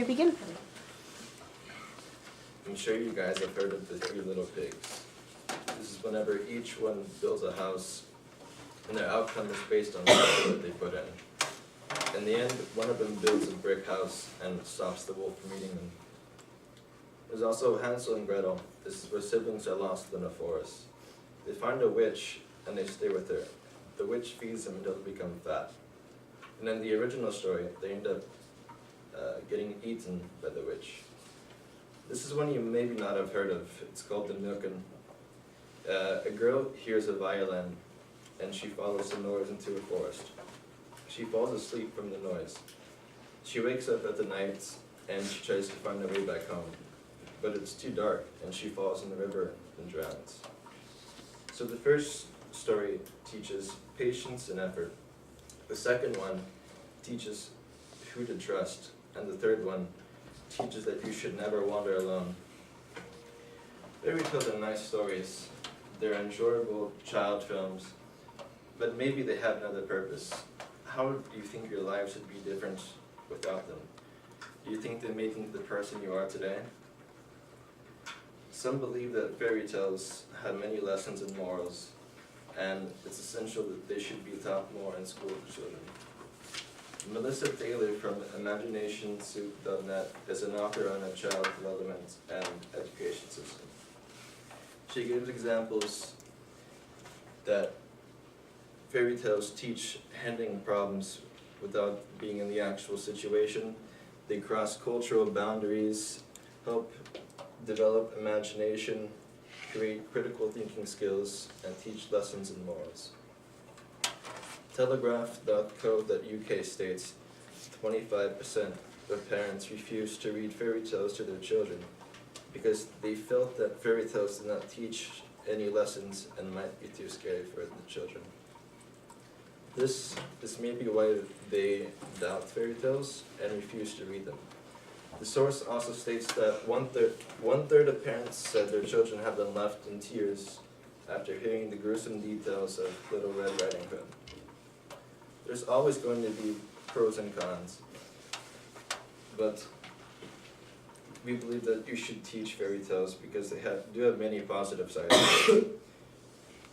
Begin. I'm sure you guys have heard of the Three Little Pigs. This is whenever each one builds a house and their outcome is based on the effort that they put in. In the end, one of them builds a brick house and stops the wolf from eating them. There's also Hansel and Gretel. This is where siblings are lost in a forest. They find a witch and they stay with her. The witch feeds them until they become fat. And in the original story, they end up getting eaten by the witch. This is one you maybe not have heard of. It's called the Milken. A girl hears a violin and she follows the noise into a forest. She falls asleep from the noise. She wakes up at the night and she tries to find her way back home. But it's too dark and she falls in the river and drowns. So the first story teaches patience and effort. The second one teaches who to trust. And the third one teaches that you should never wander alone. Fairy tales are nice stories. They're enjoyable child films, but maybe they have another purpose. How do you think your lives would be different without them? Do you think they make you the person you are today? Some believe that fairy tales have many lessons and morals, and it's essential that they should be taught more in school to children. Melissa Taylor from ImaginationSoup.net is an author on a child development and education system. She gives examples that fairy tales teach handling problems without being in the actual situation. They cross cultural boundaries, help develop imagination, create critical thinking skills, and teach lessons and morals. Telegraph.co.uk states 25% of parents refuse to read fairy tales to their children because they felt that fairy tales did not teach any lessons and might be too scary for the children. This may be why they doubt fairy tales and refuse to read them. The source also states that one third of parents said their children have been left in tears after hearing the gruesome details of Little Red Riding Hood. There's always going to be pros and cons, but we believe that you should teach fairy tales because they do have many positive sides.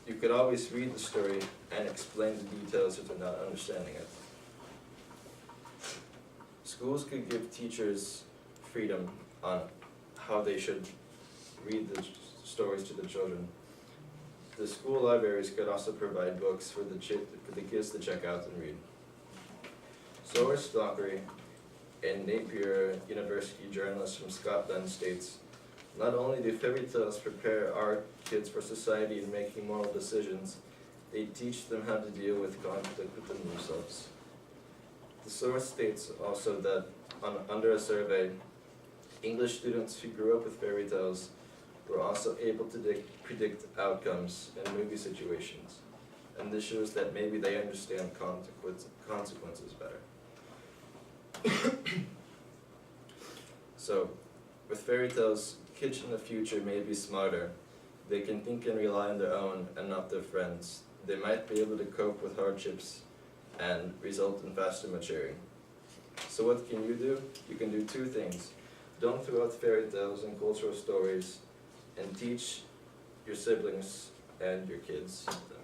You could always read the story and explain the details if they're not understanding it. Schools could give teachers freedom on how they should read the stories to the children. The school libraries could also provide books for the kids to check out and read. Source Dockery, a Napier University journalist from Scotland, states, "Not only do fairy tales prepare our kids for society and making moral decisions, they teach them how to deal with conflict within themselves." The source states also that under a survey, English students who grew up with fairy tales were also able to predict outcomes in movie situations. And this shows that maybe they understand consequences better. So, with fairy tales, kids in the future may be smarter. They can think and rely on their own and not their friends. They might be able to cope with hardships and result in faster maturing. So what can you do? You can do two things. Don't throw out fairy tales and cultural stories, and teach your siblings and your kids them.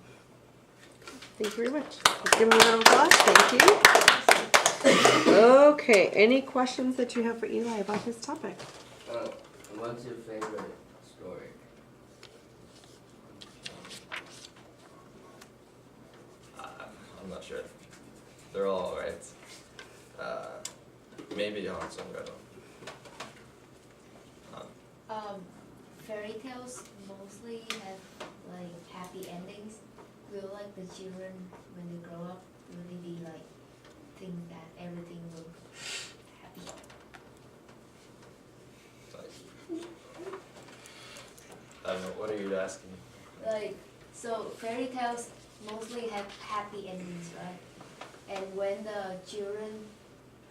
Thank you very much. Let's give them a round of applause. Thank you. Okay, any questions that you have for Eli about his topic? What's your favorite story? I'm not sure. They're all alright. Maybe Hansel and Gretel. Fairy tales mostly have like happy endings. Will like the children when they grow up really be like think that everything will happy. I don't know, what are you asking? Like so fairy tales mostly have happy endings, right? And when the children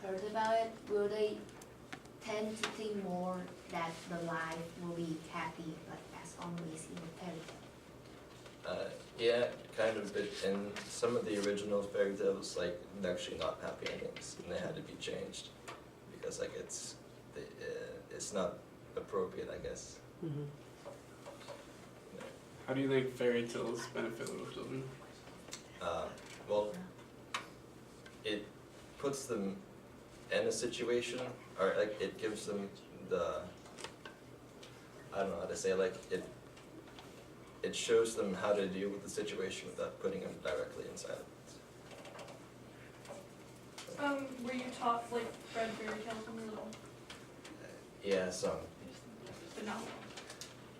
heard about it, will they tend to think more that the life will be happy, like as always in a fairy tale? Yeah, kind of, but in some of the original fairy tales, like, actually not happy endings, and they had to be changed. because like it's not appropriate, I guess. Mhm. How do you think fairy tales benefit little children? Well, it puts them in a situation, or like it gives them I don't know how to say, like it shows them how to deal with the situation without putting them directly inside of it. Were you taught, like, read fairy tales when you were little? Yeah, some. But not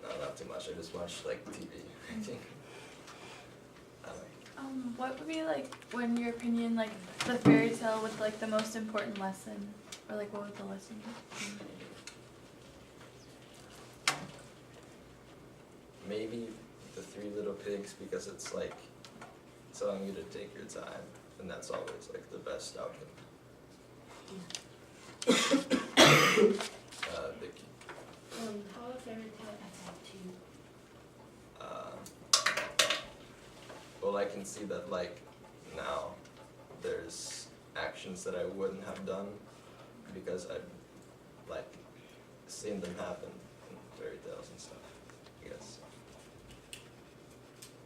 No, not too much. I just watch like TV. I think. I don't know. What would be like, in your opinion, like the fairy tale with like the most important lesson, or like what would the lesson be? Maybe the Three Little Pigs, because it's like telling you to take your time, and that's always like the best outcome. Vicky. How a fairy tale affect you? Well, I can see that like now there's actions that I wouldn't have done because I've like seen them happen in fairy tales and stuff, I guess.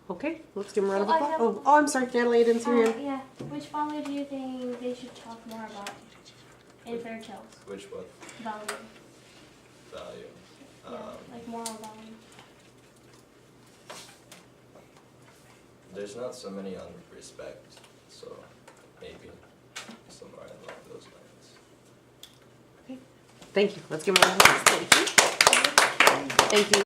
Okay, let's give him a round of Well, I applause. have- Oh, I'm sorry, Natalie, I didn't see your hand. Yeah. Which value do you think they should talk more about in fairy tales? Which what Value. value? Yeah, like moral value. There's not so many on respect, so maybe somewhere along those lines. Thank you. Let's give him a round of applause. Thank you. Thank you.